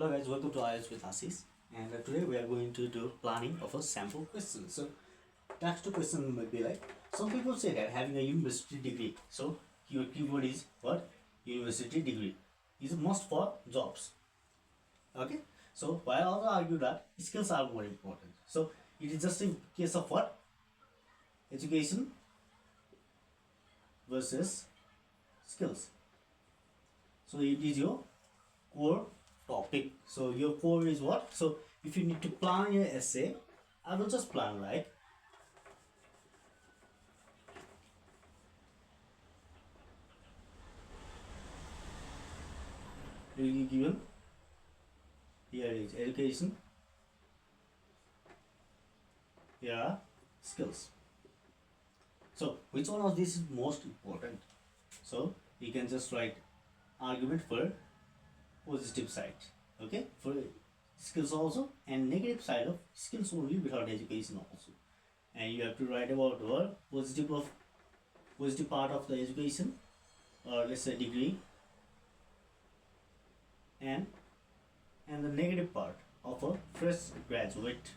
Hello guys, welcome to IELTS with Asis, and today we are going to do planning of a sample question. So next question might be like, some people say that having a university degree, so your keyword is what? University degree is a must for jobs. Okay, so while I also argue that skills are more important. So it is just a case of what? Education versus skills. So it is your core topic. So your core is what? So if you need to plan your essay, I will just plan like will be given here is education, here are skills. So which one of these is most important? So you can just write argument for positive side, okay, for skills also, and negative side of skills only without education also. And you have to write about what positive part of the education, or let's say degree, and the negative part of a fresh graduate.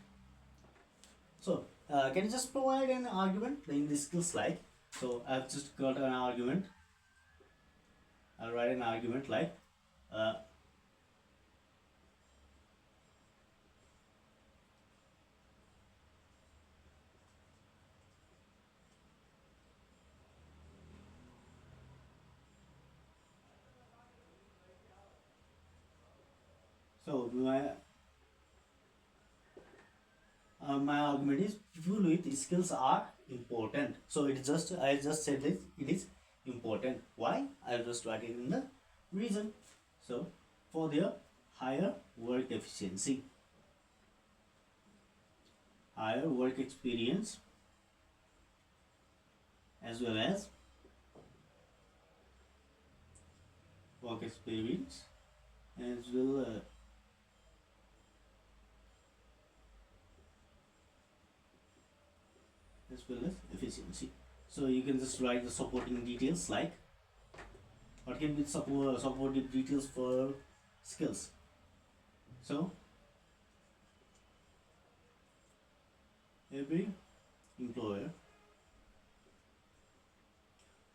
So can you just provide an argument in the skills like? So I've just got an argument. I'll write an argument like so my argument is people with skills are important. So it just I just said this, it is important. Why? I'll just write it in the reason. So for their higher work efficiency, higher work experience, as well as work experience as well as efficiency. So you can just write the supporting details like what can be supportive details for skills. So every employer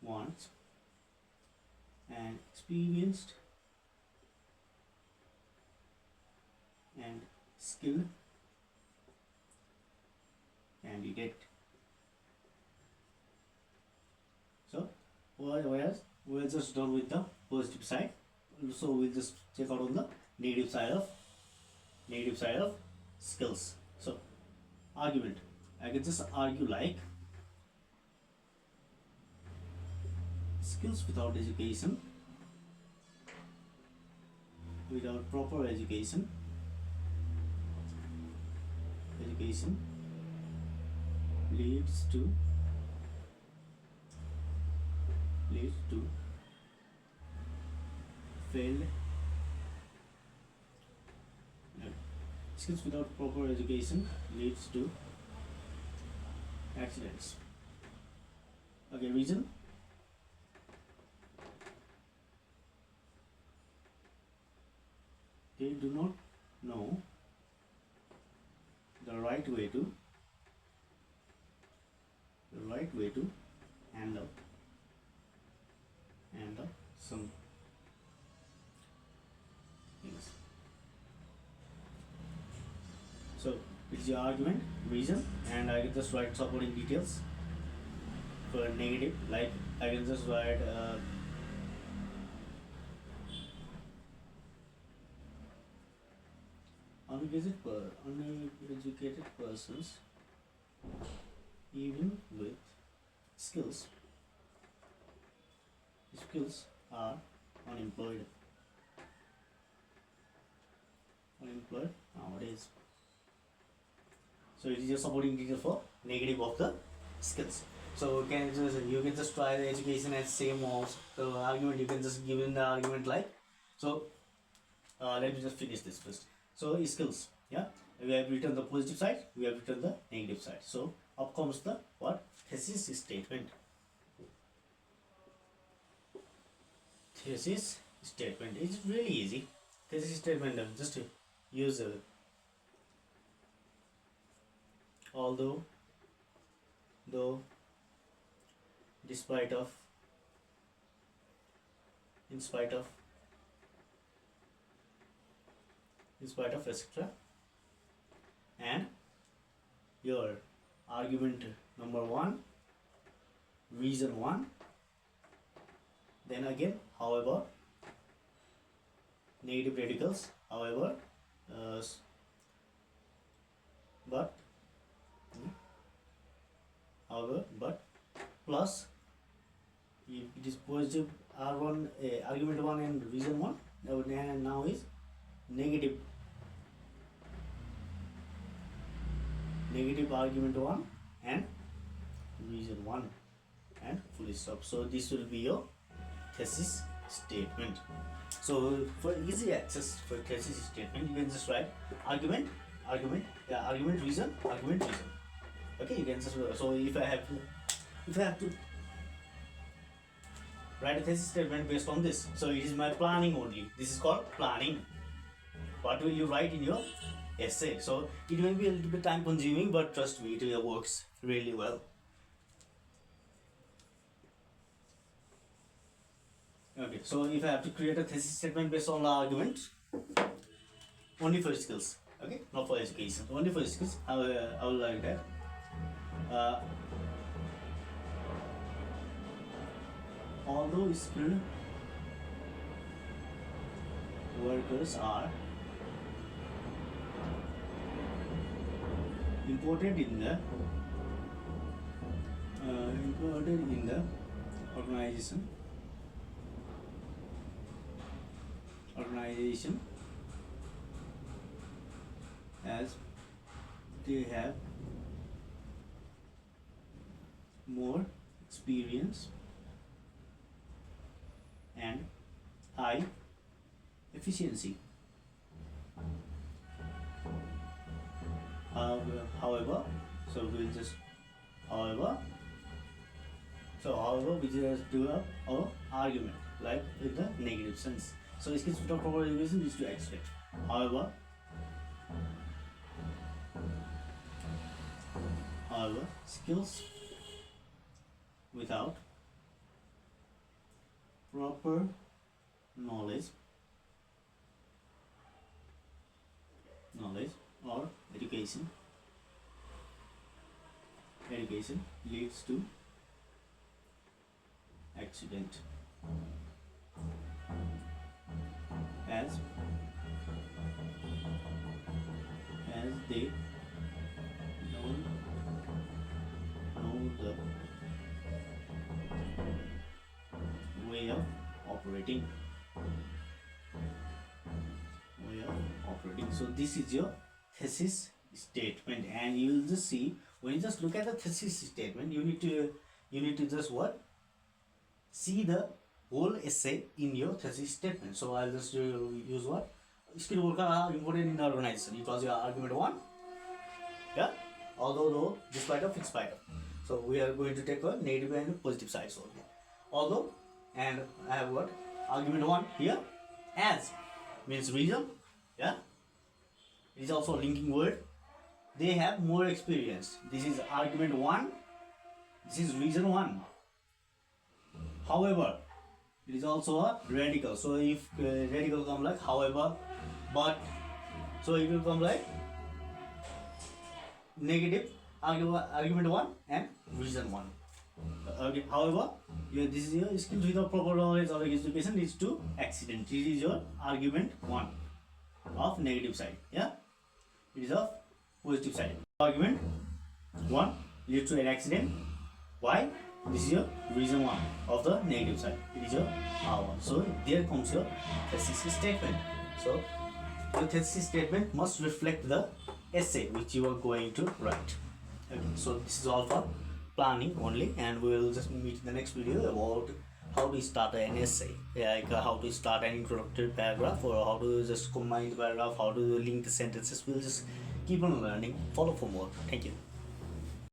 wants an experienced and skilled candidate. So whereas we're just done with the positive side, so we'll just check out on the negative side of skills. So argument, I can just argue like skills without education, without proper education leads to failed. No. Skills without proper education leads to accidents. Okay, reason. They do not know the right way to handle some things. So it's the argument, reason, and I can just write supporting details for negative. Like I can just write uneducated persons, even with skills are unemployed nowadays. So it is a supporting detail for negative of the skills. So you can just try the education as same also. So argument you can just give in the argument like so. Let me just finish this first. So skills, yeah, we have written the positive side, we have written the negative side. So up comes the what? Thesis statement. Thesis statement is really easy. thesis statement, just use although, though, despite of, in spite of, etc. And your argument number 1, reason 1, then again however, negative radicals, however, but plus if it is positive R1, argument 1 and reason 1, now is negative argument 1 and reason 1 and full stop. So this will be your thesis statement. So for easy access for thesis statement, you can just write argument, reason. Okay, you can just, so if I have to write a thesis statement based on this, so it is my planning only. This is called planning. What will you write in your essay? So it may be a little bit time consuming, but trust me, it works really well. Okay, so if I have to create a thesis statement based on the argument, only for skills, okay, not for education, only for skills, I will like that. Although skilled workers are important in the organization as they have more experience and high efficiency. However, so we'll just we just do our argument like with the negative sense. So skills without proper education is to expect. However, skills without proper knowledge or education leads to accident, as they don't know the way of operating. So this is your thesis statement, and you will just see, when you just look at the thesis statement, you need to just see the whole essay in your thesis statement. So I'll just use skilled workers are important in the organization. It was your argument 1. Yeah, although, though, despite of, in spite of. So we are going to take a negative and positive sides only. Although, and I have argument 1 here, as means reason. Yeah, it is also a linking word. They have more experience. This is argument 1. This is reason 1. However, it is also a radical. So if radical come like however, but, so it will come like negative argument 1 and reason 1. Okay, however, this is your skills without proper knowledge or education leads to accident. This is your argument 1 of negative side. Yeah, it is of positive side. Argument 1 leads to an accident. Why? This is your reason 1 of the negative side. It is your R1. So there comes your thesis statement. So your thesis statement must reflect the essay which you are going to write. Okay, so this is all for planning only, and we will just meet in the next video about how to start an essay, like how to start an introductory paragraph, or how to just combine the paragraph, how to link the sentences. We'll just keep on learning. Follow for more. Thank you.